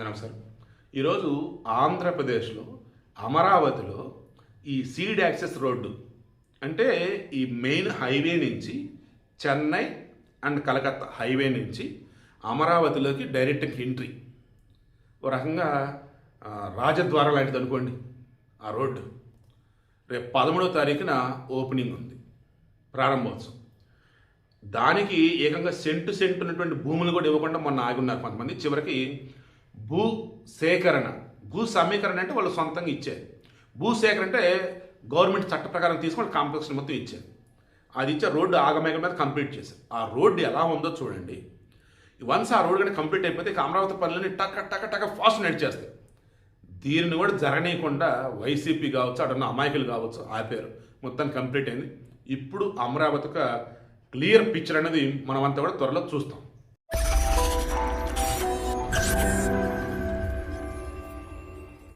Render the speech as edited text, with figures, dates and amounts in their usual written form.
నమస్కారం. ఈరోజు ఆంధ్రప్రదేశ్లో అమరావతిలో ఈ సీడ్ యాక్సెస్ రోడ్డు అంటే ఈ మెయిన్ హైవే నుంచి చెన్నై అండ్ కలకత్తా హైవే నుంచి అమరావతిలోకి డైరెక్ట్ ఎంట్రీ ఓ రకంగా రాజద్వారం లాంటిది అనుకోండి. ఆ రోడ్డు రేపు 13వ తారీఖున ఓపెనింగ్ ఉంది, ప్రారంభోత్సవం. దానికి ఏకంగా సెంటు ఉన్నటువంటి భూములు కూడా ఇవ్వకుండా మొన్న ఆగున్నారు కొంతమంది. చివరికి భూ సమీకరణ అంటే వాళ్ళు సొంతంగా ఇచ్చారు. భూసేకరణ అంటే గవర్నమెంట్ చట్ట ప్రకారం తీసుకొని కాంప్లెక్స్ మొత్తం ఇచ్చారు. అది ఇచ్చే రోడ్డు ఆగమేఘం మీద కంప్లీట్ చేశారు. ఆ రోడ్డు ఎలా ఉందో చూడండి. వన్స్ ఆ రోడ్డు కానీ కంప్లీట్ అయిపోతే అమరావతి పనులని టక ఫాస్ట్ నడిచేస్తాయి. దీనిని కూడా జరగనీయకుండా వైసీపీ కావచ్చు, అటున్న అమాయకులు కావచ్చు ఆపారు. మొత్తం కంప్లీట్ అయింది. ఇప్పుడు అమరావతికి క్లియర్ పిక్చర్ అనేది మనమంతా కూడా త్వరలో చూస్తాం.